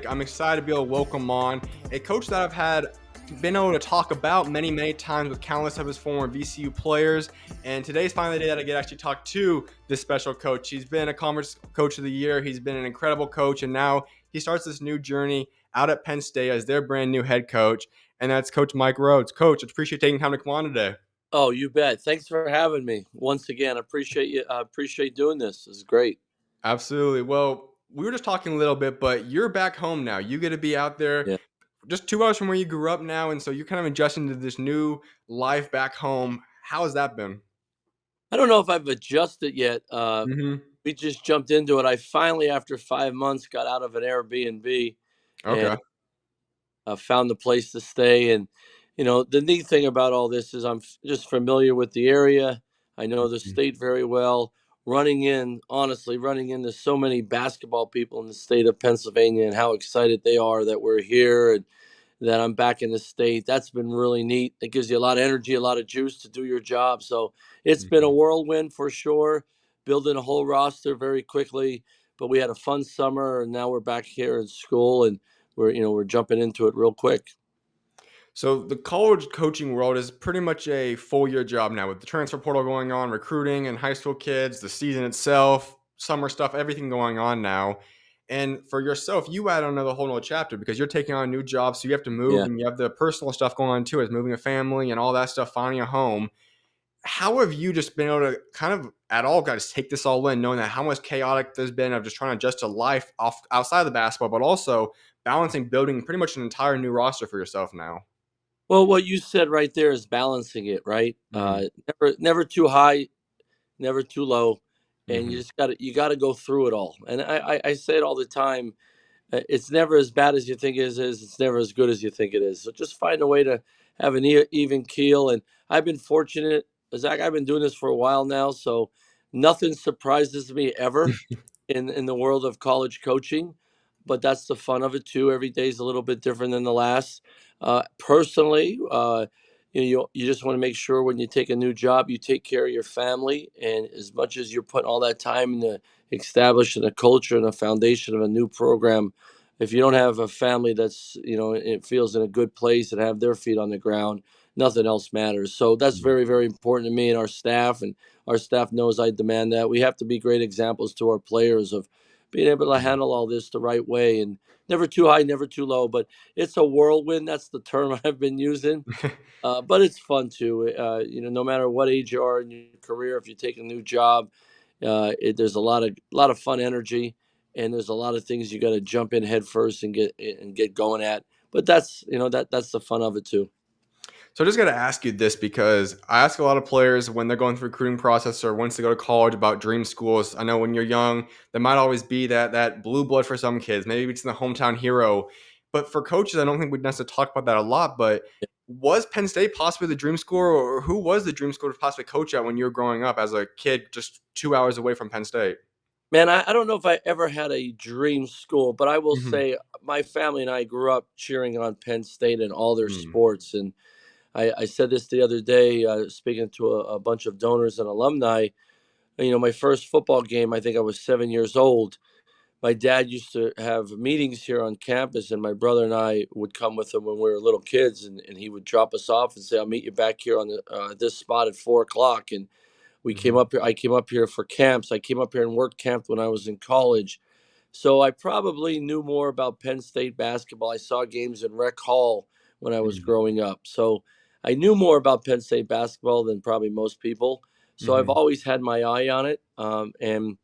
I'm excited to be able to welcome on a coach that been able to talk about many times with countless of his former VCU players. And today's finally the day that I get to actually talk to this special coach. He's been a Conference Coach of the Year. He's been an incredible coach, and now he starts this new journey out at Penn State as their brand new head coach. And that's Coach Mike Rhoades. Coach, I appreciate taking time to come on today. Oh, you bet. Thanks for having me once again. I appreciate you. I appreciate doing this. This is great. Absolutely. Well, we were just talking a little bit, but you're back home now. You get to be out there Yeah. just 2 hours from where you grew up now, and so you're kind of adjusting to this new life back home. How has that been? I don't know if I've adjusted yet. Mm-hmm. We just jumped into it. I finally, after 5 months, got out of an Airbnb and Okay. found a place to stay. And the neat thing about all this is just familiar with the area. I know the state very well. Honestly, running into so many basketball people in the state of Pennsylvania and how excited they are that we're here and that I'm back in the state. That's been really neat. It gives you a lot of energy, a lot of juice to do your job. So it's been a whirlwind for sure, building a whole roster very quickly. But we had a fun summer, and now we're back here in school, and we're jumping into it real quick. So the college coaching world is pretty much a full year job now with the transfer portal going on, recruiting and high school kids, the season itself, summer stuff, everything going on now. And for yourself, you add another whole nother chapter because you're taking on a new job. So you have to move Yeah. and you have the personal stuff going on too, as moving a family and all that stuff, finding a home. How have you just been able to kind of at all guys take this all in, knowing that how much chaotic there's been of just trying to adjust to life outside of the basketball, but also balancing building pretty much an entire new roster for yourself now? Well, what you said right there is balancing it, right? Mm-hmm. Never too high, never too low, and Mm-hmm. you got to go through it all. And I say it all the time. It's never as bad as you think it is. It's never as good as you think it is. So just find a way to have an even keel. And I've been fortunate, Zach. I've been doing this for a while now, so nothing surprises me ever in the world of college coaching. But that's the fun of it too. Every day is a little bit different than the last. Personally, you just want to make sure when you take a new job, you take care of your family, and as much as you're putting all that time into establishing a culture and a foundation of a new program, if you don't have a family that's it feels in a good place and have their feet on the ground, nothing else matters. So that's very important to me and our staff, and our staff knows I demand that. We have to be great examples to our players of being able to handle all this the right way, and never too high, never too low. But it's a whirlwind. That's the term I've been using. But it's fun too. No matter what age you are in your career, if you take a new job, there's a lot of fun energy, and there's a lot of things you got to jump in head first and get going at. But that's the fun of it too. So I just got to ask you this because I ask a lot of players when they're going through the recruiting process or once they go to college about dream schools. I know when you're young, there might always be that blue blood for some kids. Maybe it's the hometown hero. But for coaches, I don't think we'd necessarily talk about that a lot. But was Penn State possibly the dream school, or who was the dream school to possibly coach at when you were growing up as a kid just 2 hours away from Penn State? Man, I don't know if I ever had a dream school, but I will Mm-hmm. say my family and I grew up cheering on Penn State and all their sports. And I said this the other day, speaking to a bunch of donors and alumni. My first football game, I think I was 7 years old. My dad used to have meetings here on campus, and my brother and I would come with him when we were little kids, and he would drop us off and say, "I'll meet you back here on this spot at 4 o'clock." And we came Mm-hmm. up here. I came up here for camps. I came up here and worked camp when I was in college. So I probably knew more about Penn State basketball. I saw games in Rec Hall when I was growing up. So I knew more about Penn State basketball than probably most people. So I've Mm-hmm. always had my eye on it, and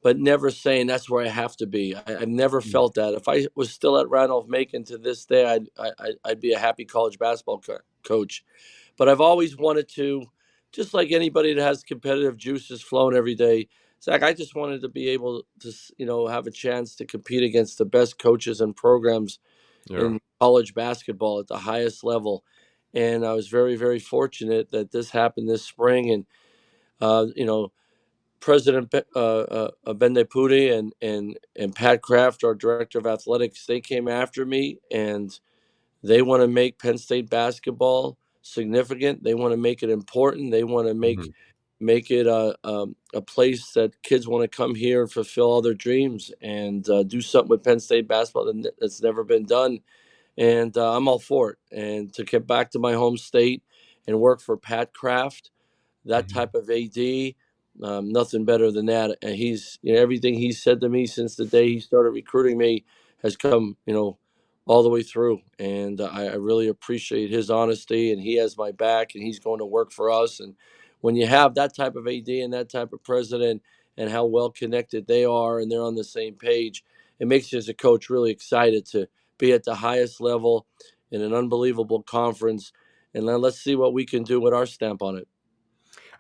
but never saying that's where I have to be. I've never felt that. If I was still at Randolph-Macon to this day, I'd be a happy college basketball coach. But I've always wanted to, just like anybody that has competitive juices flowing every day, Zach, I just wanted to be able to, have a chance to compete against the best coaches and programs Yeah. in college basketball at the highest level. And I was very fortunate that this happened this spring. And, uh, you know, President Ben Pudi and Pat Kraft, our director of athletics, they came after me, and they want to make Penn State basketball significant. They want to make it important. They want to make Mm-hmm. make it a place that kids want to come here and fulfill all their dreams and do something with Penn State basketball that's never been done. And I'm all for it. And to get back to my home state and work for Pat Kraft, that Mhm. type of AD, nothing better than that. And he's, everything he said to me since the day he started recruiting me has come, all the way through. And I really appreciate his honesty, and he has my back, and he's going to work for us. And when you have that type of AD and that type of president, and how well connected they are, and they're on the same page, it makes you as a coach really excited to be at the highest level in an unbelievable conference. And then let's see what we can do with our stamp on it.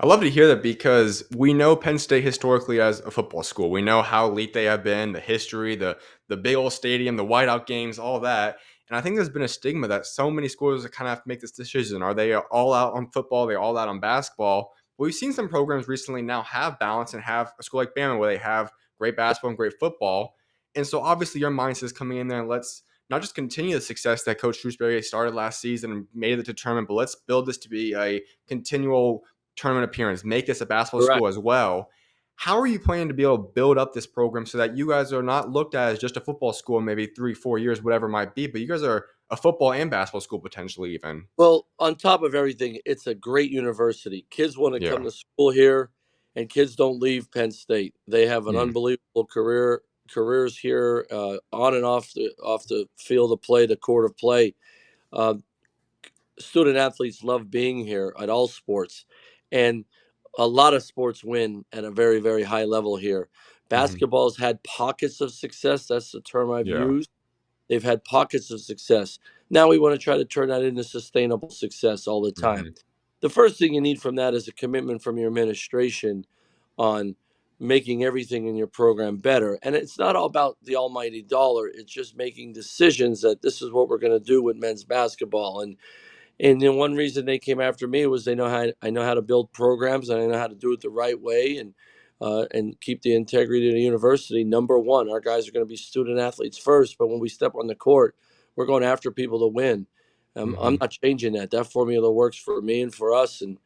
I love to hear that because we know Penn State historically as a football school. We know how elite they have been, the history, the big old stadium, the whiteout games, all that. And I think there's been a stigma that so many schools kind of have to make this decision. Are they all out on football? Are they all out on basketball? Well, we've seen some programs recently now have balance and have a school like Bama where they have great basketball and great football. And so obviously your mindset is coming in there and let's not just continue the success that Coach Shrewsbury started last season and made it to tournament, but let's build this to be a continual tournament appearance, make this a basketball Correct. school as well. How are you planning to be able to build up this program so that you guys are not looked at as just a football school in maybe 3, 4 years, whatever it might be, but you guys are a football and basketball school potentially even? Well, on top of everything, it's a great university. Kids want to come Yeah. to school here, and kids don't leave Penn State. They have an Mm, unbelievable careers here, on and off the field of play, the court of play. Uh, Student athletes love being here at all sports, and a lot of sports win at a very, very high level here. hmm Basketball's had pockets of success. That's the term I've Yeah. used. They've had pockets of success. Now we want to try to turn that into sustainable success all the time. hmm The first thing you need from that is a commitment from your administration on making everything in your program better. And it's not all about the almighty dollar. It's just making decisions that this is what we're going to do with men's basketball. And then one reason they came after me was they know how I know how to build programs, and I know how to do it the right way, and keep the integrity of the university number one. Our guys are going to be student athletes first, but when we step on the court, we're going after people to win. I'm hmm not changing that. That formula works for me and for us, and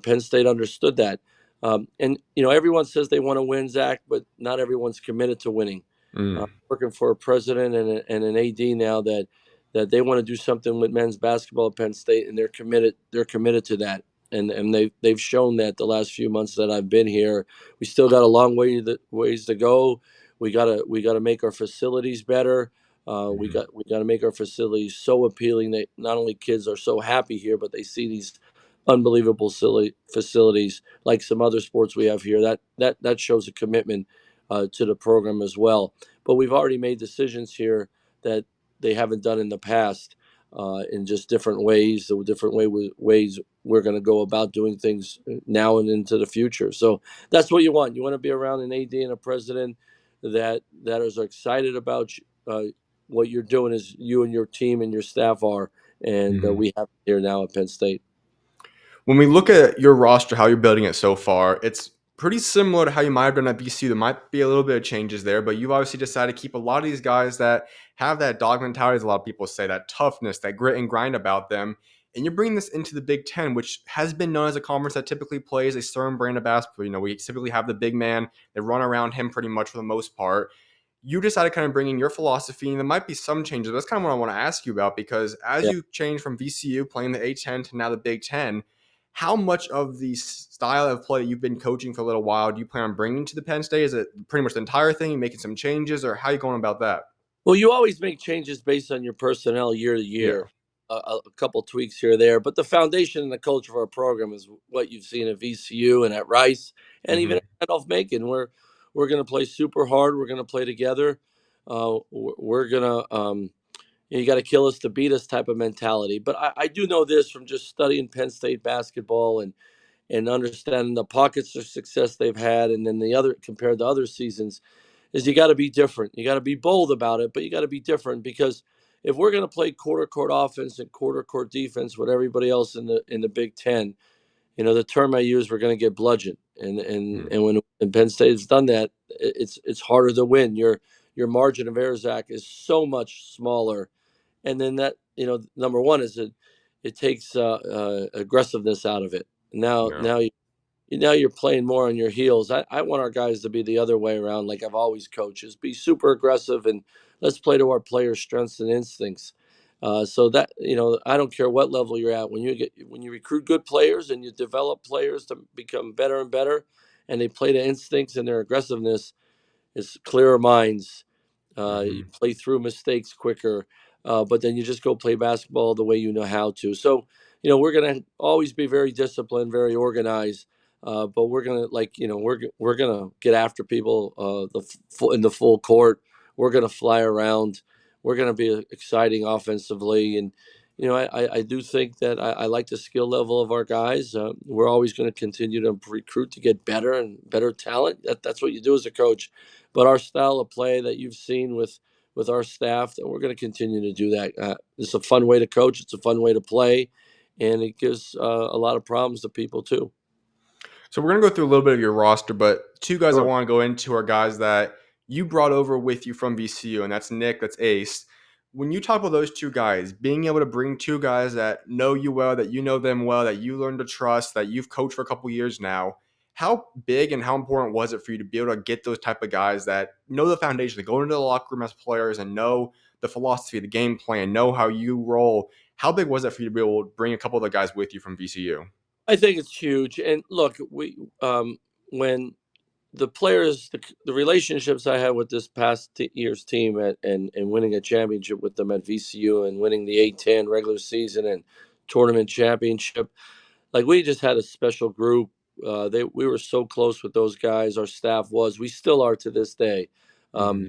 Penn State understood that. And everyone says they want to win, Zach, but not everyone's committed to winning. mm Working for a president and an AD now that they want to do something with men's basketball at Penn State, and they're committed. They're committed to that, and they've shown that the last few months that I've been here. We still got a long ways to go. We gotta make our facilities better. hmm We got to make our facilities so appealing that not only kids are so happy here, but they see these unbelievable silly facilities like some other sports we have here. That shows a commitment to the program as well. But we've already made decisions here that they haven't done in the past, in just different ways, the different ways we're going to go about doing things now and into the future. So that's what you want. You want to be around an AD and a president that is excited about what you're doing, as you and your team and your staff are, and hmm we have it here now at Penn State. When we look at your roster, how you're building it so far, it's pretty similar to how you might have done at BCU. There might be a little bit of changes there, but you've obviously decided to keep a lot of these guys that have that dog mentality, as a lot of people say, that toughness, that grit and grind about them. And you're bringing this into the Big Ten, which has been known as a conference that typically plays a certain brand of basketball. We typically have the big man, they run around him pretty much for the most part. You decided to kind of bring in your philosophy, and there might be some changes. But that's kind of what I want to ask you about, because as Yeah. you change from VCU playing the A10 to now the Big Ten, how much of the style of play that you've been coaching for a little while do you plan on bringing to the Penn State? Is it pretty much the entire thing, making some changes, or how are you going about that? Well, you always make changes based on your personnel year to Yeah. year, a couple tweaks here or there, but the foundation and the culture of our program is what you've seen at VCU and at Rice, and even hmm at Randolph Macon. We're going to play super hard. We're going to play together. We're going to you got to kill us to beat us type of mentality. But I do know this from just studying Penn State basketball and understanding the pockets of success they've had, and then the other compared to other seasons, is you got to be different. You got to be bold about it, but you got to be different, because if we're going to play quarter court offense and quarter court defense with everybody else in the Big Ten, the term I use, we're going to get bludgeoned. And when Penn State has done that, it's harder to win. Your margin of error, Zach, is so much smaller. And then that, number one is it takes aggressiveness out of it. Now Yeah. now now you're playing more on your heels. I want our guys to be the other way around, like I've always coached, is be super aggressive and let's play to our players' strengths and instincts. So that I don't care what level you're at. When you recruit good players and you develop players to become better and better, and they play to instincts and their aggressiveness, it's clearer minds. You Hmm. play through mistakes quicker, but then you just go play basketball the way you know how to. So, we're gonna always be very disciplined, very organized, but we're gonna we're gonna get after people in the full court. We're gonna fly around. We're gonna be exciting offensively, and I do think that I like the skill level of our guys. We're always going to continue to recruit to get better and better talent. That's what you do as a coach, but our style of play that you've seen with our staff, that we're going to continue to do that. It's a fun way to coach. It's a fun way to play, and it gives a lot of problems to people too. So we're gonna go through a little bit of your roster, but two guys I Sure. want to go into are guys that you brought over with you from VCU, and that's Nick, that's Ace. When you talk about those two guys, being able to bring two guys that know you well, that you know them well, that you learn to trust, that you've coached for a couple years now, how big and how important was it for you to be able to get those type of guys that know the foundation, that go into the locker room as players and know the philosophy, the game plan, know how you roll? How big was it for you to be able to bring a couple of the guys with you from VCU? I think it's huge. And look, when the players, the relationships I had with this past year's team and winning a championship with them at VCU and winning the A10 regular season and tournament championship, like we just had a special group. We were so close with those guys. Our staff was. We still are to this day. Hmm.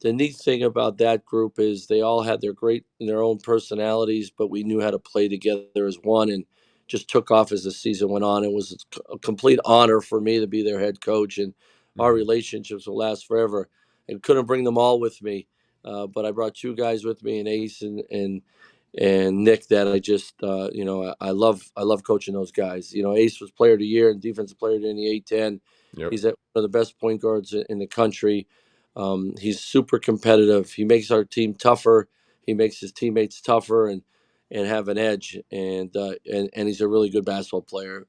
The neat thing about that group is they all had their own personalities, but we knew how to play together as one and just took off as the season went on. It was a complete honor for me to be their head coach, and our Hmm. relationships will last forever. And couldn't bring them all with me, but I brought two guys with me, and Ace and Nick, that I just I love coaching those guys. Ace was player of the year and defensive player of the year in the A10. Yep. He's one of the best point guards in the country. He's super competitive. He makes our team tougher. He makes his teammates tougher and have an edge. And he's a really good basketball player.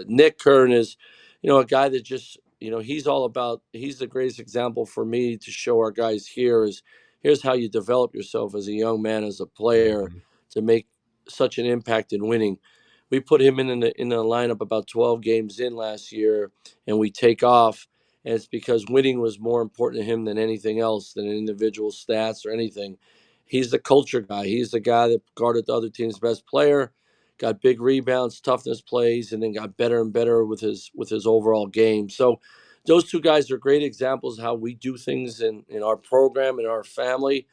Nick Kern is, a guy that just he's all about. He's the greatest example for me to show our guys here is here's how you develop yourself as a young man, as a player, Hmm. to make such an impact in winning. We put him in the lineup about 12 games in last year, and we take off. And it's because winning was more important to him than anything else, than individual stats or anything. He's the culture guy. He's the guy that guarded the other team's best player, got big rebounds, toughness plays, and then got better and better with his overall game. So those two guys are great examples of how we do things in our program, in our family.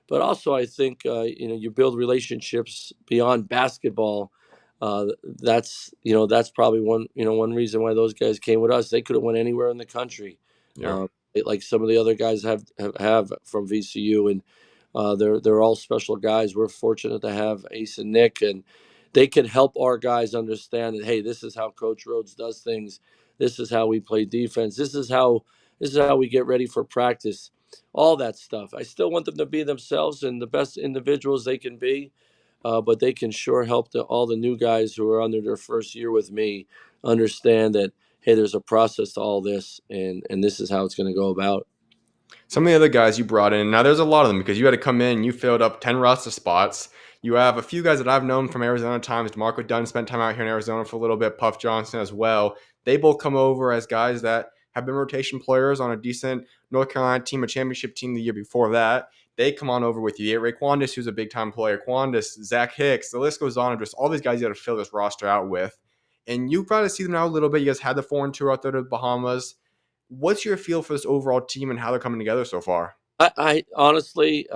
But also, I think you build relationships beyond basketball. That's probably one reason why those guys came with us. They could have went anywhere in the country, Yeah. like some of the other guys have from VCU, and they're all special guys. We're fortunate to have Ace and Nick, and they can help our guys understand that, hey, this is how Coach Rhoades does things. This is how we play defense. This is how we get ready for practice. All that stuff. I still want them to be themselves and the best individuals they can be, but they can sure help all the new guys who are under their first year with me understand that, hey, there's a process to all this, and this is how it's going to go about. Some of the other guys you brought in, now there's a lot of them because you had to come in, you filled up 10 roster spots. You have a few guys that I've known from Arizona times. DeMarco Dunn spent time out here in Arizona for a little bit, Puff Johnson as well. They both come over as guys that have been rotation players on a decent North Carolina team, a championship team the year before that. They come on over with you. You Ray Quandis, who's a big time player, Quandis, Zach Hicks, the list goes on. Just all these guys you got to fill this roster out with. And you got to see them now a little bit. You guys had the foreign tour out there to the Bahamas. What's your feel for this overall team and how they're coming together so far? I honestly,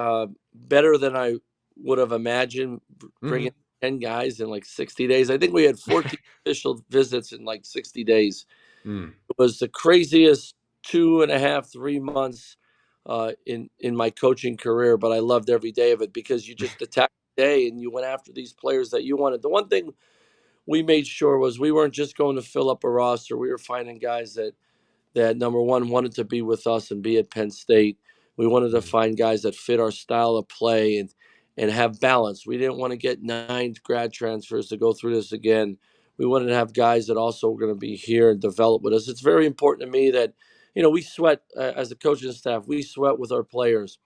better than I would have imagined, bringing Hmm. 10 guys in like 60 days. I think we had 14 official visits in like 60 days. Mm. It was the craziest 2.5, 3 months in my coaching career, but I loved every day of it because you just attacked the day and you went after these players that you wanted. The one thing we made sure was we weren't just going to fill up a roster. We were finding guys that number one wanted to be with us and be at Penn State. We wanted to find guys that fit our style of play and have balance. We didn't want to get 9 grad transfers to go through this again. we wanted to have guys that also were going to be here and develop with us. It's very important to me that, we sweat as a coaching staff. We sweat with our players.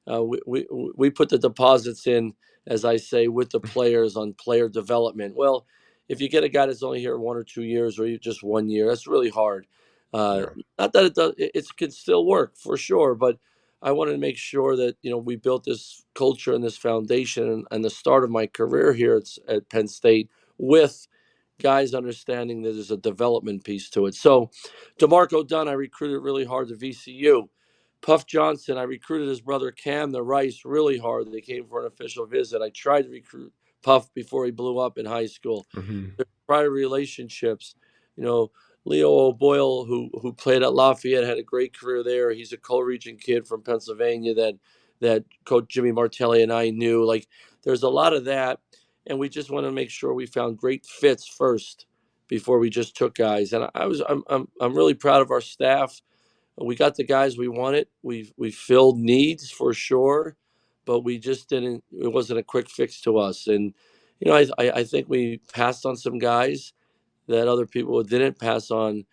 We put the deposits in, as I say, with the players on player development. Well, if you get a guy that's only here 1 or 2 years, or just 1 year, that's really hard. Uh, Yeah. Not that it can still work for sure, but I wanted to make sure that we built this culture and this foundation, and the start of my career here at Penn State with guys understanding that there's a development piece to it. So, DeMarco Dunn, I recruited really hard to VCU. Puff Johnson, I recruited his brother Cam the Rice really hard. They came for an official visit. I tried to recruit Puff before he blew up in high school. Hmm. Their prior relationships, you know, Leo O'Boyle, who played at Lafayette, had a great career there. He's a co-region kid from Pennsylvania that Coach Jimmy Martelli and I knew. Like, there's a lot of that, and we just want to make sure we found great fits first before we just took guys. And I'm really proud of our staff. We got the guys we wanted. We filled needs for sure, but we just didn't. It wasn't a quick fix to us. And I think we passed on some guys that other people didn't pass on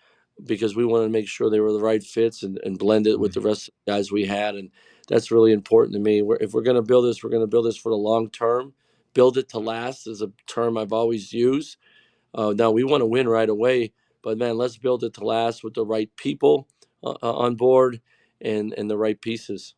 because we wanted to make sure they were the right fits and blend it with the rest of the guys we had. And that's really important to me. If we're going to build this, we're going to build this for the long term. Build it to last is a term I've always used. Now we want to win right away, but man, let's build it to last with the right people on board and the right pieces.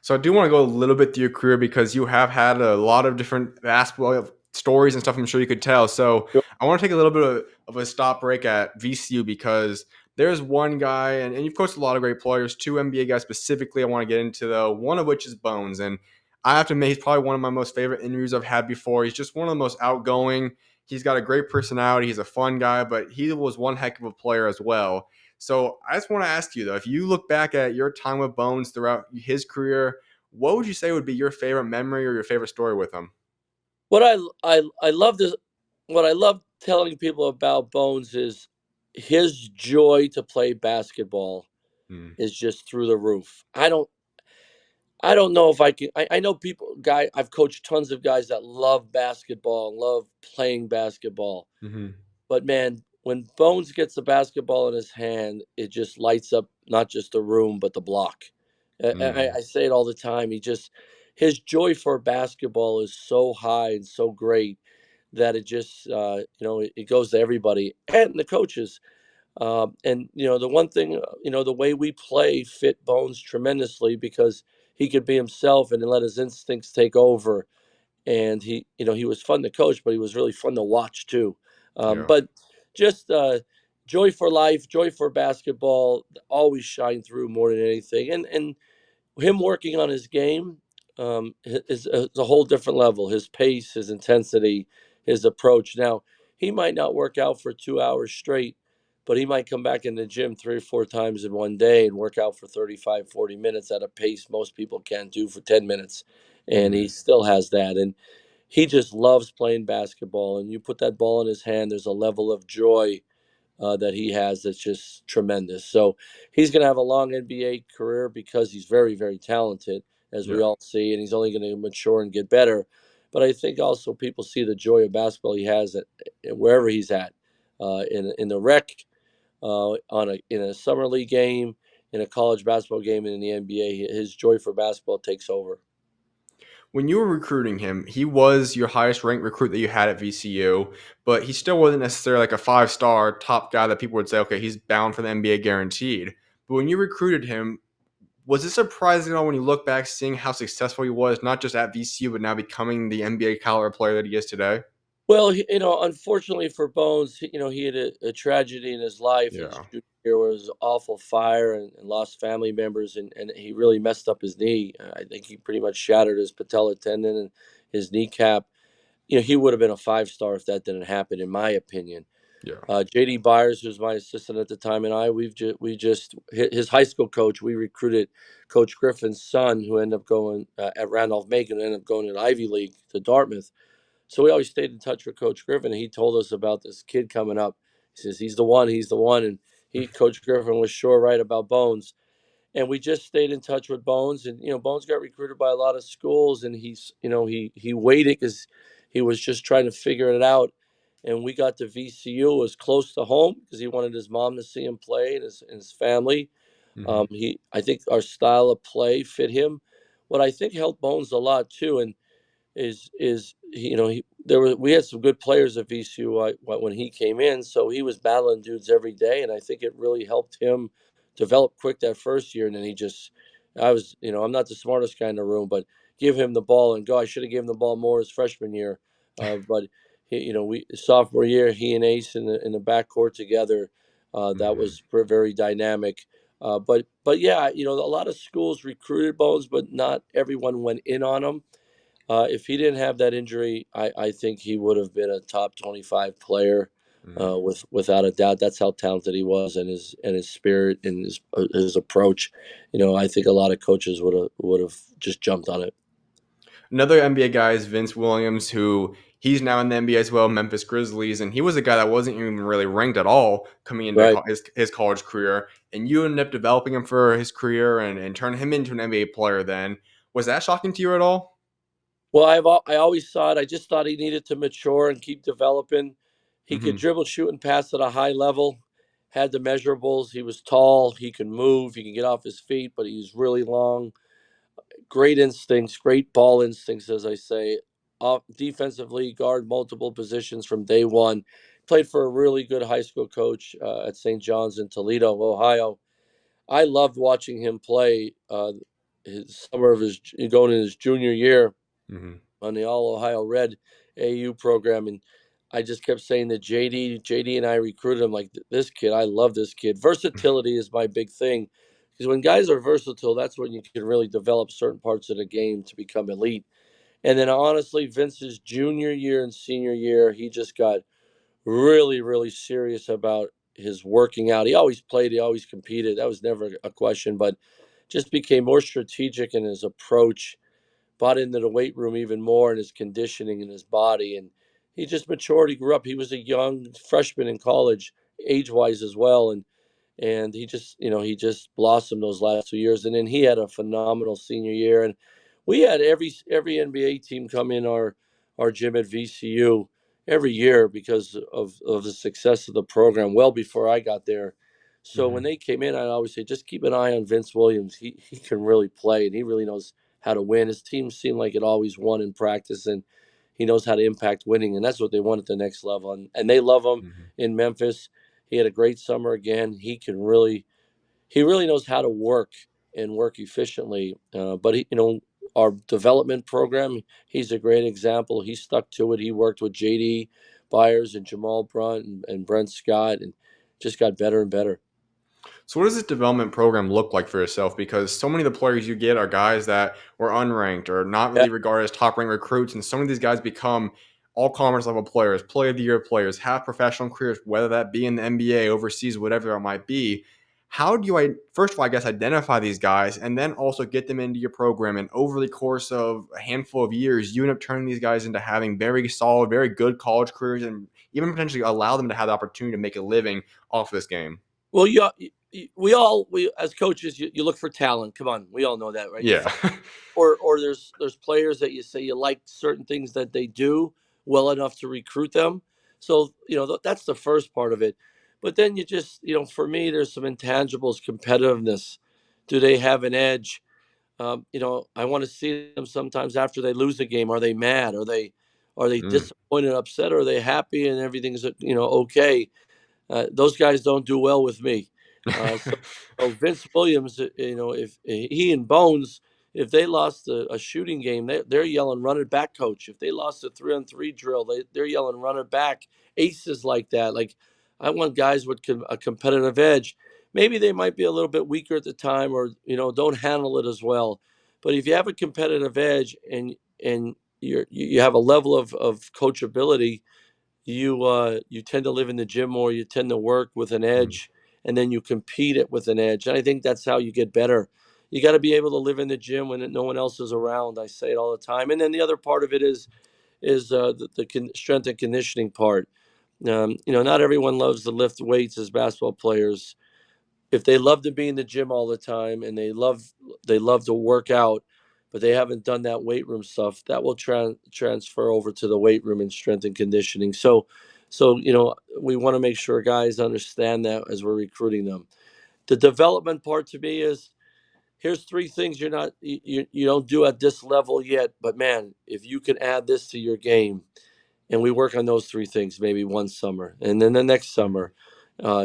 So I do want to go a little bit through your career because you have had a lot of different basketball stories and stuff I'm sure you could tell. So Sure. I want to take a little bit of a stop break at VCU because there's one guy, and you've coached a lot of great players, two NBA guys specifically I want to get into, though, one of which is Bones. And I have to admit, he's probably one of my most favorite interviews I've had before. He's just one of the most outgoing. He's got a great personality. He's a fun guy, but he was one heck of a player as well. So I just want to ask you, though, if you look back at your time with Bones throughout his career, what would you say would be your favorite memory or your favorite story with him? What I love this. What I love telling people about Bones is his joy to play basketball Mm, is just through the roof. I don't know if I can. I know people. I've coached tons of guys that love basketball and love playing basketball. hmm But man, when Bones gets the basketball in his hand, it just lights up not just the room but the block. I mm, say it all the time. His joy for basketball is so high and so great that it just it goes to everybody and the coaches. And the one thing, the way we play fit Bones tremendously because he could be himself and let his instincts take over, and he was fun to coach, but he was really fun to watch too. yeah. But just joy for life, joy for basketball, always shine through more than anything. And him working on his game is a whole different level. His pace, his intensity, his approach. Now he might not work out for 2 hours straight, but he might come back in the gym 3 or 4 times in one day and work out for 35, 40 minutes at a pace most people can't do for 10 minutes. And he Mm, still has that. And he just loves playing basketball. And you put that ball in his hand, there's a level of joy that he has that's just tremendous. So he's going to have a long NBA career because he's very, very talented, as we yeah. all see, and he's only going to mature and get better. But I think also people see the joy of basketball he has wherever he's at, in the rec, in a summer league game, in a college basketball game, and in the NBA. His joy for basketball takes over. When you were recruiting him, he was your highest ranked recruit that you had at VCU, but he still wasn't necessarily like a 5-star top guy that people would say, okay, he's bound for the NBA guaranteed. But when you recruited him, was it surprising at all when you look back seeing how successful he was, not just at VCU, but now becoming the NBA caliber player that he is today? Well, unfortunately for Bones, he had a tragedy in his life. His Yeah. junior year was awful fire and lost family members, and he really messed up his knee. I think he pretty much shattered his patella tendon and his kneecap. He would have been a 5-star if that didn't happen, in my opinion. Yeah. JD Byers, who was my assistant at the time, and we just his high school coach. We recruited Coach Griffin's son, who ended up going at Randolph Macon, ended up going to Ivy League to Dartmouth. So we always stayed in touch with Coach Griffin, and he told us about this kid coming up. He says he's the one, and Coach Griffin was sure right about Bones. And we just stayed in touch with Bones, and Bones got recruited by a lot of schools, and he waited because he was just trying to figure it out. and we got to VCU. It was close to home because he wanted his mom to see him play and his family. Hmm. I think our style of play fit him. What I think helped Bones a lot too, and we had some good players at VCU when he came in, so he was battling dudes every day, and I think it really helped him develop quick that first year. And then I'm not the smartest guy in the room, but give him the ball and go. I should have given the ball more his freshman year, but we sophomore year, he and Ace in the backcourt together, that Hmm. was very dynamic. But yeah, a lot of schools recruited Bones, but not everyone went in on him. If he didn't have that injury, I think he would have been a top 25 player, Hmm. without a doubt. That's how talented he was, and his spirit and his approach. I think a lot of coaches would have just jumped on it. Another NBA guy is Vince Williams, who he's now in the NBA as well, Memphis Grizzlies, and he was a guy that wasn't even really ranked at all coming into Right. his college career, and you ended up developing him for his career and turning him into an NBA player. Then was that shocking to you at all? Well, I always thought I just thought he needed to mature and keep developing. He could Hmm. dribble, shoot, and pass at a high level. Had the measurables. He was tall. He could move. He could get off his feet, but he was really long. Great instincts, great ball instincts, as I say. Off defensively, guard multiple positions from day one. Played for a really good high school coach at St. John's in Toledo, Ohio. I loved watching him play. His summer of his going in his junior year Hmm. on the All Ohio Red AU program, and I just kept saying that JD and I recruited him like this kid. I love this kid. Versatility is my big thing because when guys are versatile, that's when you can really develop certain parts of the game to become elite. And then honestly, Vince's junior year and senior year, he just got really, really serious about his working out. He always played, he always competed. That was never a question, but just became more strategic in his approach, bought into the weight room even more in his conditioning and his body. And he just matured. He grew up. He was a young freshman in college, age wise as well. And he just blossomed those last 2 years. And then he had a phenomenal senior year. And we had every NBA team come in our gym at VCU every year because of the success of the program well before I got there. So when Hmm. they came in, I always say, just keep an eye on Vince Williams. He can really play, and he really knows how to win. His team seemed like it always won in practice, and he knows how to impact winning, and that's what they want at the next level. And they love him Hmm. in Memphis. He had a great summer again. He really knows how to work and work efficiently. But our development program, he's a great example. He stuck to it. He worked with JD Byers and Jamal Brunt and Brent Scott, and just got better and better. So, what does this development program look like for yourself? Because so many of the players you get are guys that were unranked or not Yeah. really regarded as top ranked recruits. And so many of these guys become all commerce level players, player of the year players, have professional careers, whether that be in the NBA, overseas, whatever it might be. How do you, first of all, I guess, identify these guys and then also get them into your program? And over the course of a handful of years, you end up turning these guys into having very solid, very good college careers and even potentially allow them to have the opportunity to make a living off this game. Well, we as coaches, you look for talent. Come on, we all know that, right? You Yeah. find, or there's players that you say you like certain things that they do well enough to recruit them. So that's the first part of it. But then you just for me, there's some intangibles, competitiveness. Do they have an edge? I want to see them sometimes after they lose a game. Are they mad? Are they Mm. disappointed, upset? Or are they happy and everything's okay? Those guys don't do well with me. So Vince Williams, if he and Bones, if they lost a shooting game, they're yelling, "Run it back, coach!" If they lost a 3-on-3 drill, they're yelling, "Run it back!" Aces like that. Like I want guys with a competitive edge. Maybe they might be a little bit weaker at the time, or don't handle it as well. But if you have a competitive edge and you have a level of coachability, you tend to live in the gym more, you tend to work with an Mm. edge, and then you compete it with an edge. And I think that's how you get better. You got to be able to live in the gym when no one else is around. I say it all the time. And then the other part of it is the strength and conditioning part. Not everyone loves to lift weights as basketball players. If they love to be in the gym all the time and they love to work out, but they haven't done that weight room stuff, that will transfer over to the weight room and strength and conditioning. So So, we want to make sure guys understand that as we're recruiting them. The development part to me is, here's three things you don't do at this level yet, but man, if you can add this to your game, and we work on those three things maybe one summer, and then the next summer,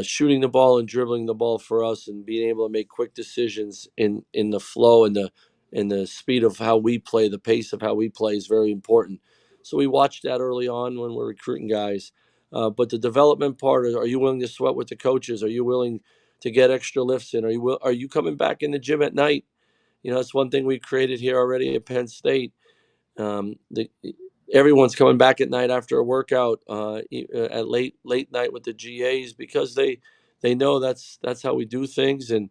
shooting the ball and dribbling the ball for us, and being able to make quick decisions in the flow and the speed of how we play, the pace of how we play is very important. So we watch that early on when we're recruiting guys. But the development part, are you willing to sweat with the coaches? Are you willing to get extra lifts in? Are you coming back in the gym at night? That's one thing we created here already at Penn State. Everyone's coming back at night after a workout, at late night with the GAs, because they know that's how we do things, and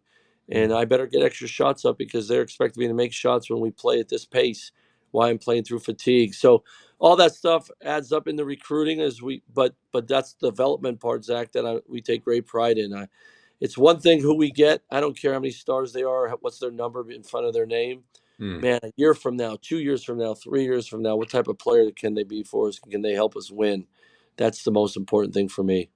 I better get extra shots up because they're expecting me to make shots when we play at this pace. Why I'm playing through fatigue, so all that stuff adds up in the recruiting but that's the development part, Zach, that we take great pride in. It's one thing who we get. I don't care how many stars they are, what's their number in front of their name. Mm. Man, a year from now, 2 years from now, 3 years from now, what type of player can they be for us? Can they help us win? That's the most important thing for me.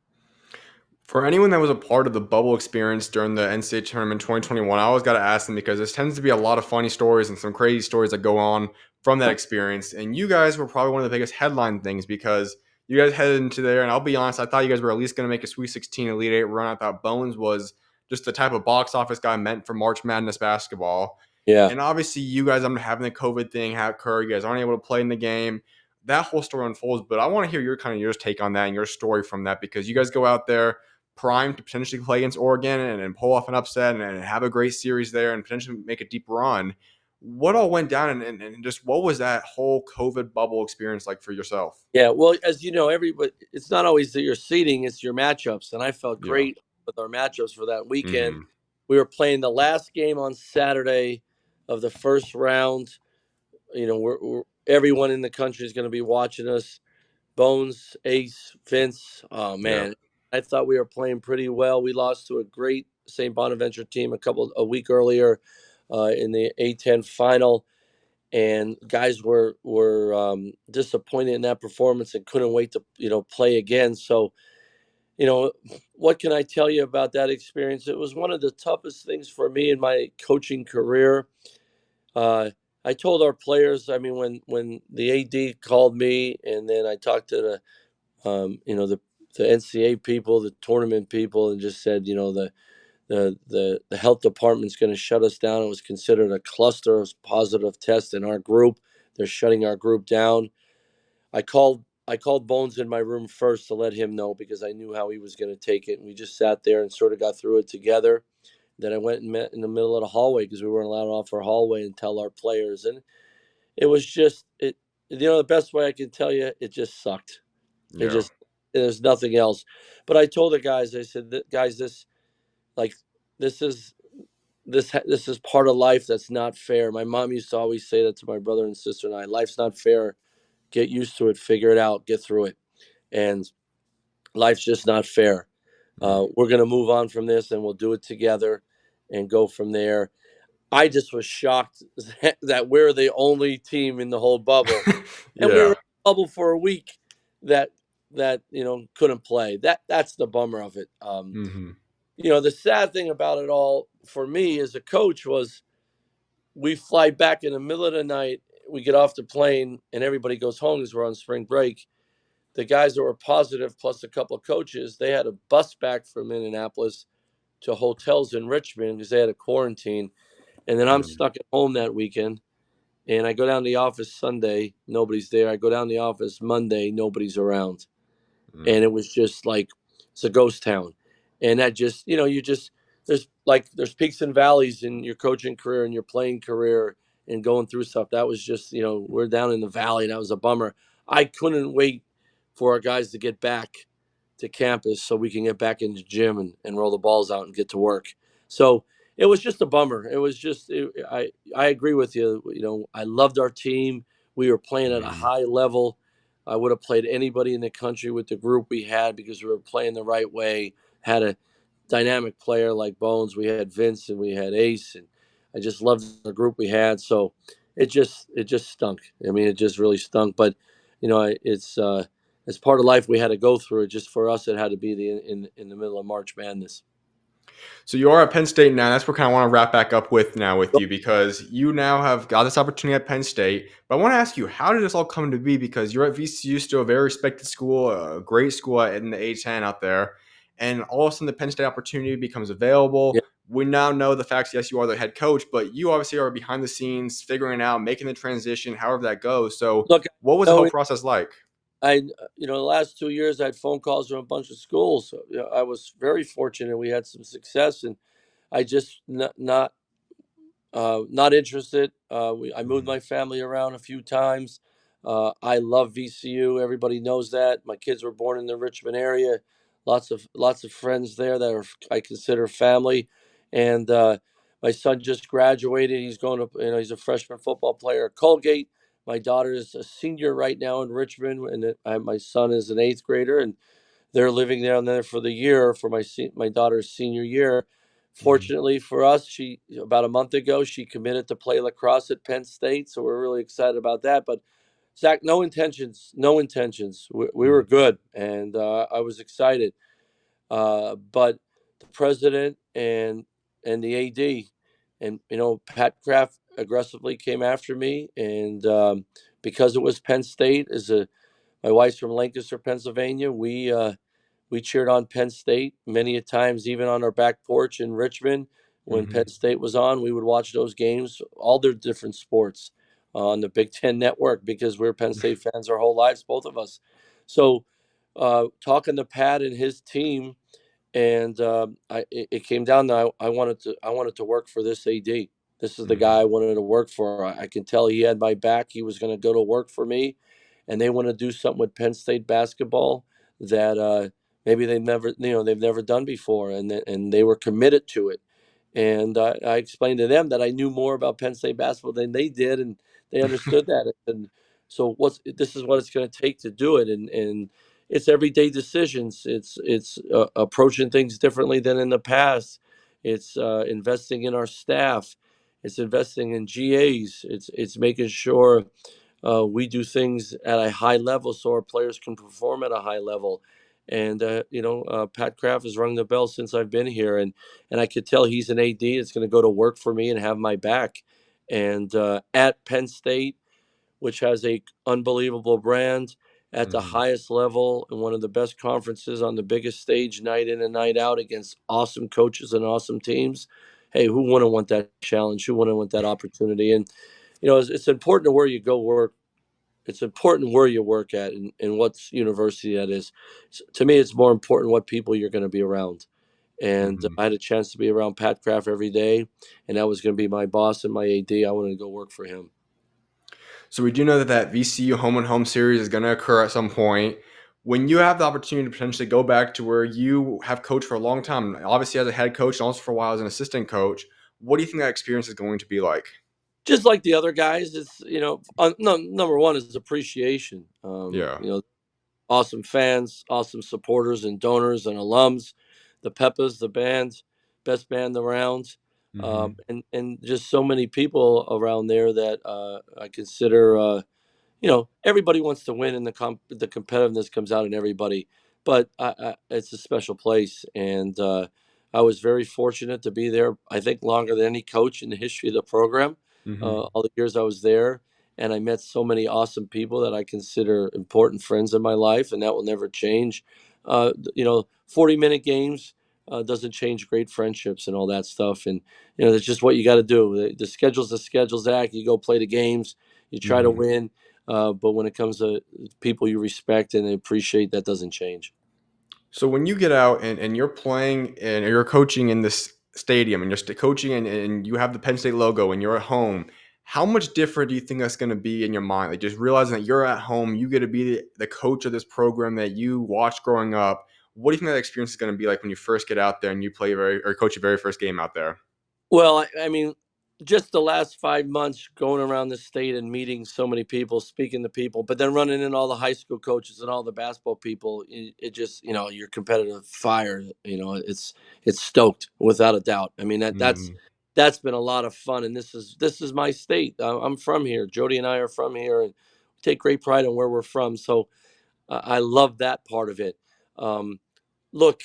For anyone that was a part of the bubble experience during the NCAA tournament 2021, I always got to ask them because there tends to be a lot of funny stories and some crazy stories that go on from that experience. And you guys were probably one of the biggest headline things because you guys headed into there. And I'll be honest, I thought you guys were at least going to make a Sweet 16 Elite 8 run. I thought Bones was just the type of box office guy meant for March Madness basketball. Yeah. And obviously, you guys, I'm having the COVID thing occur. You guys aren't able to play in the game. That whole story unfolds. But I want to hear your take on that and your story from that, because you guys go out there primed to potentially play against Oregon and pull off an upset and have a great series there and potentially make a deep run. What all went down and just what was that whole COVID bubble experience like for yourself? Yeah. Well, as you know, everybody, it's not always that your seeding, it's your matchups. And I felt Yeah. great with our matchups for that weekend. Mm-hmm. We were playing the last game on Saturday of the first round. Everyone in the country is going to be watching us. Bones, Ace, Vince. Oh Yeah. man, I thought we were playing pretty well. We lost to a great St. Bonaventure team a week earlier, in the A10 final, and guys were disappointed in that performance and couldn't wait to play again. So you know what can I tell you about that experience? It was one of the toughest things for me in my coaching career. Uh, I told our players. I mean, when the AD called me, and then I talked to the NCAA people, the tournament people, and just said, the health department's going to shut us down. It was considered a cluster of positive tests in our group. They're shutting our group down. I called Bones in my room first to let him know, because I knew how he was going to take it, and we just sat there and sort of got through it together. Then I went and met in the middle of the hallway, because we weren't allowed off our hallway, and tell our players. And it was just it. The best way I can tell you, it just sucked. It Yeah. just There's nothing else. But I told the guys, I said, guys, like this is this is part of life that's not fair. My mom used to always say that to my brother and sister and I. Life's not fair. Get used to it. Figure it out. Get through it. And life's just not fair. Mm. We're gonna move on from this, and we'll do it together, and go from there. I just was shocked that we're the only team in the whole bubble, and we were in Yeah. the bubble for a week that couldn't play. That's the bummer of it. Mm-hmm. The sad thing about it all for me as a coach was, we fly back in the middle of the night. We get off the plane, and everybody goes home because we're on spring break. The guys that were positive, plus a couple of coaches, they had a bus back from Indianapolis to hotels in Richmond because they had a quarantine. And then I'm Mm. stuck at home that weekend. And I go down to the office Sunday, nobody's there. I go down to the office Monday, nobody's around. Mm. And it was just like, it's a ghost town. And that just, there's peaks and valleys in your coaching career and your playing career and going through stuff. That was just, we're down in the valley. That was a bummer. I couldn't wait for our guys to get back to campus so we can get back into the gym and roll the balls out and get to work. So it was just a bummer. It was just, I agree with you. I loved our team. We were playing at a Mm. high level. I would have played anybody in the country with the group we had, because we were playing the right way. Had a dynamic player like Bones. We had Vince and we had Ace, and I just loved the group we had. So it just stunk. I mean, it just really stunk. But it's It's part of life. We had to go through it. Just for us, it had to be in the middle of March Madness. So you are at Penn State now. That's what I kind of want to wrap back up with now with you because you now have got this opportunity at Penn State. But I want to ask you, how did this all come to be? Because you're at VCU, still a very respected school, a great school in the A10 out there, and all of a sudden the Penn State opportunity becomes available. Yeah. We now know the facts. Yes, you are the head coach, but you obviously are behind the scenes, figuring it out, making the transition, however that goes. So, Look, what was the whole no, process like? the last 2 years I had phone calls from a bunch of schools. So, I was very fortunate. We had some success, and I just not interested. I moved Mm-hmm. my family around a few times. I love VCU. Everybody knows that. My kids were born in the Richmond area. Lots of friends there that I consider family. And my son just graduated. He's going to he's a freshman football player at Colgate. My daughter is a senior right now in Richmond, and my son is an eighth grader, and they're living down there for the year for my daughter's senior year. Mm-hmm. Fortunately for us, she about a month ago she committed to play lacrosse at Penn State, so we're really excited about that. But Zach, no intentions, no intentions. We were good, and I was excited. But the president and the AD and Pat Kraft aggressively came after me, and because it was Penn State, my wife's from Lancaster, Pennsylvania. We cheered on Penn State many a times, even on our back porch in Richmond. When Mm-hmm. Penn State was on, we would watch those games, all their different sports, on the Big Ten Network because we're Penn State fans our whole lives, both of us. So, talking to Pat and his team, and it came down to I wanted to work for this AD. This is the Mm-hmm. guy I wanted to work for. I can tell he had my back. He was going to go to work for me, and they want to do something with Penn State basketball that maybe they've never done before, and they were committed to it. And I explained to them that I knew more about Penn State basketball than they did, and they understood that. And so this is what it's going to take to do it, and it's everyday decisions. It's approaching things differently than in the past. It's investing in our staff. It's investing in GAs. It's making sure we do things at a high level so our players can perform at a high level. And Pat Kraft has rung the bell since I've been here, and I could tell he's an AD that's going to go to work for me and have my back. And at Penn State, which has a unbelievable brand at the Mm-hmm. highest level and one of the best conferences on the biggest stage night in and night out against awesome coaches and awesome teams. Hey, who wouldn't want that challenge? Who wouldn't want that opportunity? And it's important to where you go work. It's important where you work at and what university that is. To me, it's more important what people you're going to be around. And Mm-hmm. I had a chance to be around Pat Kraft every day, and that was going to be my boss and my AD. I wanted to go work for him. So we do know that VCU home and home series is going to occur at some point. When you have the opportunity to potentially go back to where you have coached for a long time, obviously as a head coach and also for a while as an assistant coach, what do you think that experience is going to be like? Just like the other guys, it's no, number one is appreciation. Yeah. Awesome fans, awesome supporters and donors and alums, the Peppas, the band, best band around, Mm-hmm. and just so many people around there that I consider. Everybody wants to win, and the competitiveness comes out in everybody. But it's a special place, and I was very fortunate to be there. I think longer than any coach in the history of the program. Mm-hmm. All the years I was there, and I met so many awesome people that I consider important friends in my life, and that will never change. 40-minute games doesn't change great friendships and all that stuff, and that's just what you got to do. The schedule's the schedule, Zach. You go play the games, you try to Mm-hmm. win. But when it comes to people you respect and appreciate, that doesn't change. So when you get out and you're playing and you're coaching in this stadium and you're coaching and you have the Penn State logo and you're at home, how much different do you think that's going to be in your mind? Like just realizing that you're at home, you get to be the coach of this program that you watched growing up. What do you think that experience is going to be like when you first get out there and you play or coach your very first game out there? Well, I mean, just the last 5 months going around the state and meeting so many people, speaking to people, but then running in all the high school coaches and all the basketball people, it just, your competitive fire, it's stoked without a doubt. I mean, Mm-hmm. that's been a lot of fun, and this is my state. I'm from here. Jody and I are from here, and take great pride in where we're from. So I love that part of it. Um, look,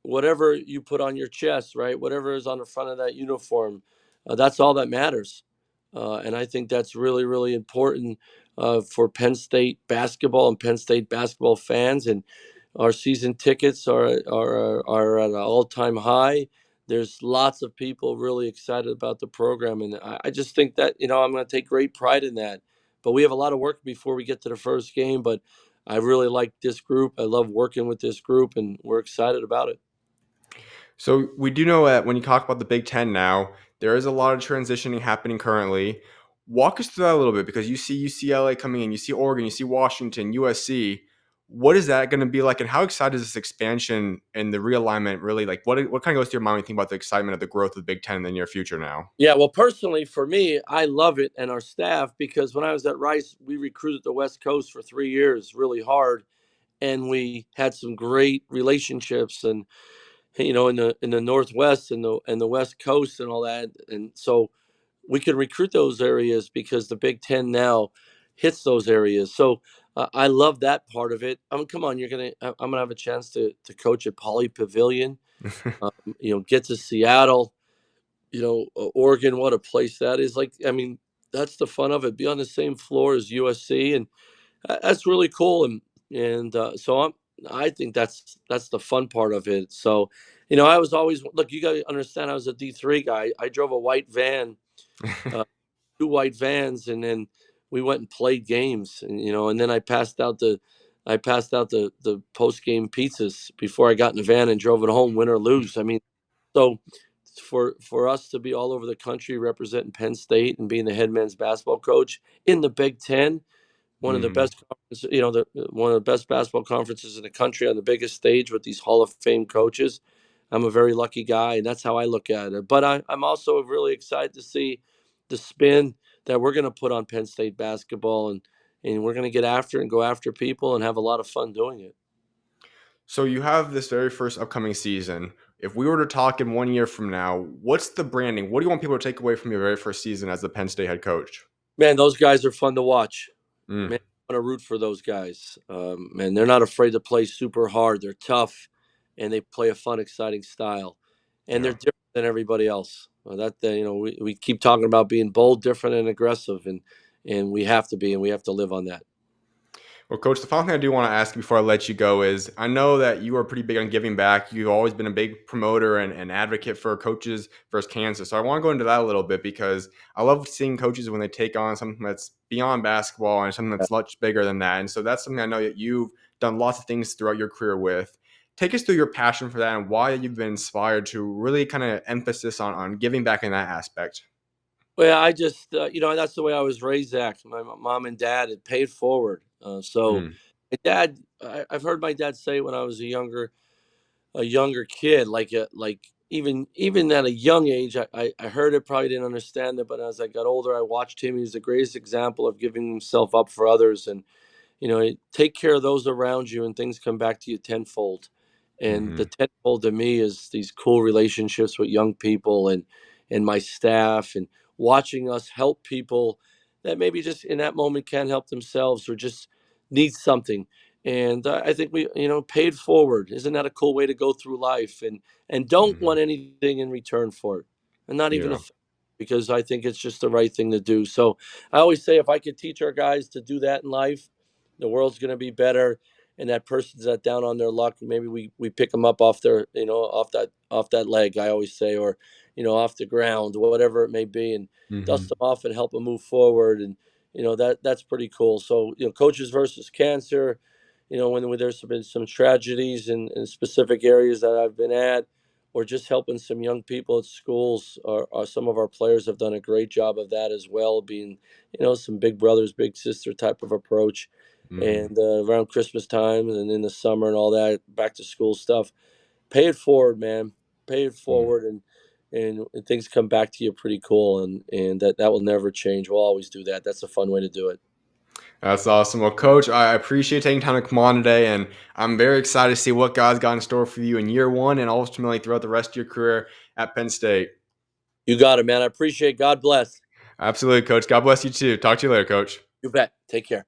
whatever you put on your chest, right? Whatever is on the front of that uniform, that's all that matters. And I think that's really, really important for Penn State basketball and Penn State basketball fans. And our season tickets are at an all-time high. There's lots of people really excited about the program, and I just think that I'm going to take great pride in that. But we have a lot of work before we get to the first game. But I really like this group. I love working with this group, and we're excited about it. So we do know that when you talk about the Big Ten now, there is a lot of transitioning happening currently. Walk us through that a little bit because you see UCLA coming in, you see Oregon, you see Washington, USC. What is that going to be like, and how excited is this expansion and the realignment really like? What kind of goes through your mind when you think about the excitement of the growth of the Big Ten in the near future now? Yeah, well, personally, for me, I love it and our staff because when I was at Rice, we recruited the West Coast for 3 years really hard, and we had some great relationships and in the Northwest and the West Coast and all that, and so we can recruit those areas because the Big Ten now hits those areas. So I love that part of it. I mean, come on, I'm gonna have a chance to coach at Poly Pavilion. Um, get to Seattle. Oregon, what a place that is. Like, I mean, that's the fun of it. Be on the same floor as USC, and that's really cool. And so I think that's the fun part of it. So, I was always look. You got to understand, I was a D3 guy. I drove a white van, uh, two white vans, and then we went and played games, and then I passed out the post game pizzas before I got in the van and drove it home, win or lose. I mean, so for us to be all over the country representing Penn State and being the head men's basketball coach in the Big Ten, one of the Hmm. best one of the best basketball conferences in the country on the biggest stage with these Hall of Fame coaches. I'm a very lucky guy, and that's how I look at it. But I'm also really excited to see the spin that we're going to put on Penn State basketball, and we're going to get after it and go after people and have a lot of fun doing it. So you have this very first upcoming season. If we were to talk in 1 year from now, what's the branding? What do you want people to take away from your very first season as the Penn State head coach? Man, those guys are fun to watch. Mm, Man, I want to root for those guys. Man, they're not afraid to play super hard. They're tough, and they play a fun, exciting style, and they're yeah. different than everybody else. We keep talking about being bold, different, and aggressive, and we have to be, and we have to live on that. Well, Coach, the final thing I do want to ask you before I let you go is I know that you are pretty big on giving back. You've always been a big promoter and advocate for coaches versus cancer. So I want to go into that a little bit because I love seeing coaches when they take on something that's beyond basketball and something that's much bigger than that. And so that's something I know that you've done lots of things throughout your career with. Take us through your passion for that and why you've been inspired to really kind of emphasis on giving back in that aspect. Well, I just, that's the way I was raised. Zach, my mom and dad had paid forward. So Mm, my dad, I've heard my dad say when I was a younger kid, like even at a young age, I heard it, probably didn't understand it, but as I got older, I watched him. He was the greatest example of giving himself up for others, and take care of those around you, and things come back to you tenfold. And the hmm. tenfold to me is these cool relationships with young people and my staff, and watching us help people that maybe just in that moment can't help themselves or just need something. And I think we, paid forward. Isn't that a cool way to go through life? And don't Hmm. want anything in return for it, and not even a Yeah. thing, because I think it's just the right thing to do. So I always say, if I could teach our guys to do that in life, the world's going to be better. And that person's that down on their luck, maybe we pick them up off their, off that leg, I always say, or off the ground, whatever it may be, and dust Hmm. them off and help them move forward. And that's pretty cool. So coaches versus cancer, when there's been some tragedies in specific areas that I've been at, or just helping some young people at schools, or some of our players have done a great job of that as well, being some big brothers big sister type of approach. Hmm. And around Christmas time and in the summer and all that back to school stuff, pay it forward, man. Pay it forward, and things come back to you pretty cool, and that will never change. We'll always do that. That's a fun way to do it. That's awesome. Well, Coach, I appreciate taking time to come on today, and I'm very excited to see what God's got in store for you in year one and ultimately throughout the rest of your career at Penn State. You got it, man. I appreciate it. God bless. Absolutely, Coach. God bless you too. Talk to you later, Coach. You bet. Take care.